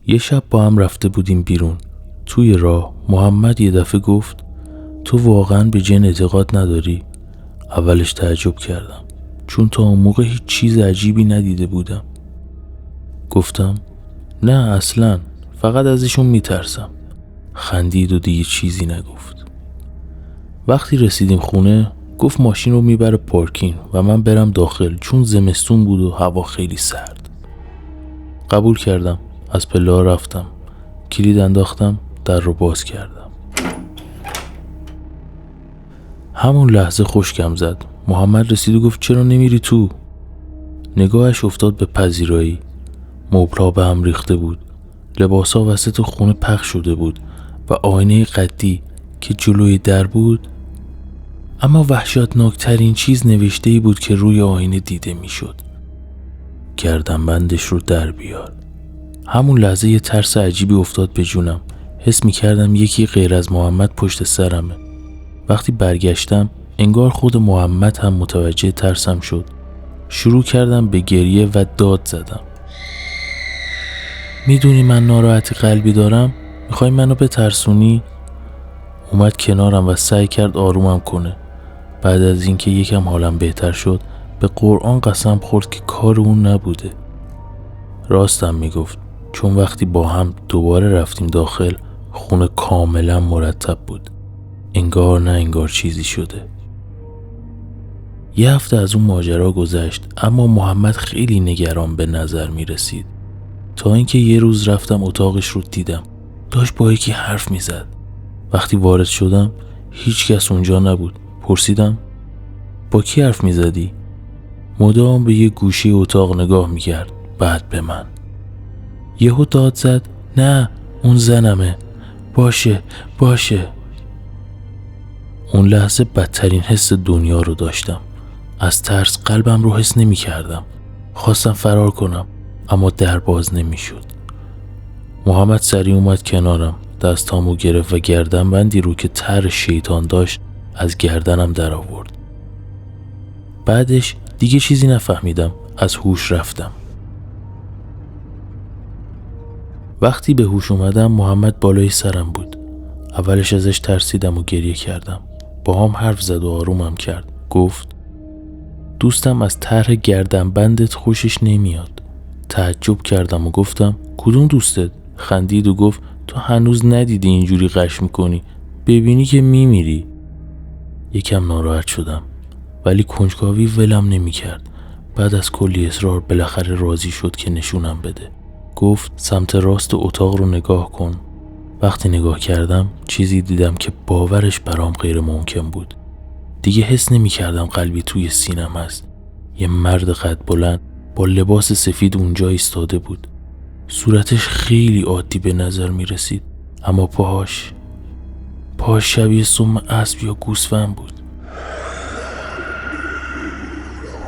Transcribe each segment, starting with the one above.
یه شب با هم رفته بودیم بیرون. توی راه محمد یه دفعه گفت تو واقعا به جن اعتقاد نداری؟ اولش تعجب کردم چون تا اون موقع هیچ چیز عجیبی ندیده بودم. گفتم نه اصلا، فقط ازشون میترسم. خندید و دیگه چیزی نگفت. وقتی رسیدیم خونه گفت ماشین رو میبره پارکینگ و من برم داخل چون زمستون بود و هوا خیلی سرد. قبول کردم. از پله رفتم، کلید انداختم، در رو باز کردم. همون لحظه خشکم زد. محمد رسید و گفت چرا نمیری تو؟ نگاهش افتاد به پذیرایی. مبل‌ها به هم ریخته بود، لباسا وسط خونه پخش شده بود و آینه قدی که جلوی در بود، اما وحشتناکترین چیز نوشته‌ای بود که روی آینه دیده میشد. گردنبندش رو در بیار. همون لحظه یه ترس عجیبی افتاد به جونم. حس می‌کردم یکی غیر از محمد پشت سرمه. وقتی برگشتم انگار خود محمد هم متوجه ترسم شد. شروع کردم به گریه و داد زدم. میدونی من ناراحتی قلبی دارم؟ میخوای منو بترسونی؟ اومد کنارم و سعی کرد آرومم کنه. بعد از اینکه یکم حالم بهتر شد به قرآن قسم خورد که کار اون نبوده. راستم میگفت، چون وقتی با هم دوباره رفتیم داخل خونه کاملا مرتب بود. انگار نه انگار چیزی شده. یه هفته از اون ماجرا گذشت اما محمد خیلی نگران به نظر می رسید. تا اینکه یه روز رفتم اتاقش رو دیدم. داشت با یکی حرف می زد. وقتی وارد شدم هیچ کس اونجا نبود. پرسیدم با کی حرف می زدی؟ مدام به یه گوشه اتاق نگاه می کرد، بعد به من. یهو داد زد نه اون زنمه. باشه. اون لحظه بدترین حس دنیا رو داشتم. از ترس قلبم رو حس نمی کردم. خواستم فرار کنم اما در باز نمی شد. محمد سریع اومد کنارم، دستامو گرفت و گردنبندی رو که تر شیطان داشت از گردنم در آورد. بعدش دیگه چیزی نفهمیدم، از هوش رفتم. وقتی به هوش اومدم محمد بالای سرم بود. اولش ازش ترسیدم و گریه کردم. با هم حرف زد و آرومم کرد. گفت دوستم از طرح گردنبندت خوشش نمیاد. تعجب کردم و گفتم کدوم دوستت؟ خندید و گفت تو هنوز ندیدی اینجوری غش میکنی، ببینی که میمیری. یکم ناراحت شدم ولی کنجکاوی ولم نمیکرد. بعد از کلی اصرار بالاخره راضی شد که نشونم بده. گفت سمت راست اتاق رو نگاه کن. وقتی نگاه کردم چیزی دیدم که باورش برام غیر ممکن بود. دیگه حس نمی کردم قلبی توی سینم هست. یه مرد قد بلند با لباس سفید اونجا ایستاده بود. صورتش خیلی عادی به نظر می رسید اما پاهاش شبیه سم اسب یا گوسفند بود.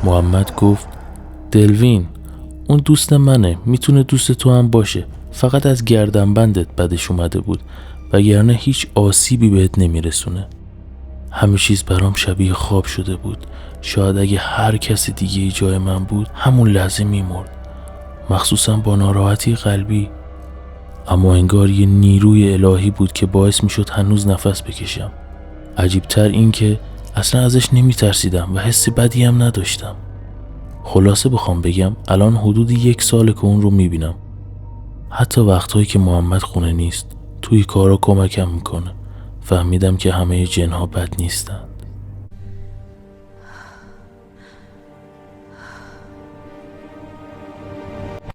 محمد گفت دلوین اون دوست منه، میتونه دوست تو هم باشه، فقط از گردنبندت بدش اومده بود وگرنه هیچ آسیبی بهت نمیرسونه. همه چیز برام شبیه خواب شده بود. شاید اگه هر کسی دیگه جای من بود همون لحظه میمرد، مخصوصا با ناراحتی قلبی. اما انگار یه نیروی الهی بود که باعث میشد هنوز نفس بکشم. عجیبتر این که اصلا ازش نمیترسیدم و حس بدی هم نداشتم. خلاصه بخوام بگم الان حدود 1 ساله که اون رو میبینم. حتی وقتهایی که محمد خونه نیست توی کارا کمکم میکنه. فهمیدم که همه جنها بد نیستن.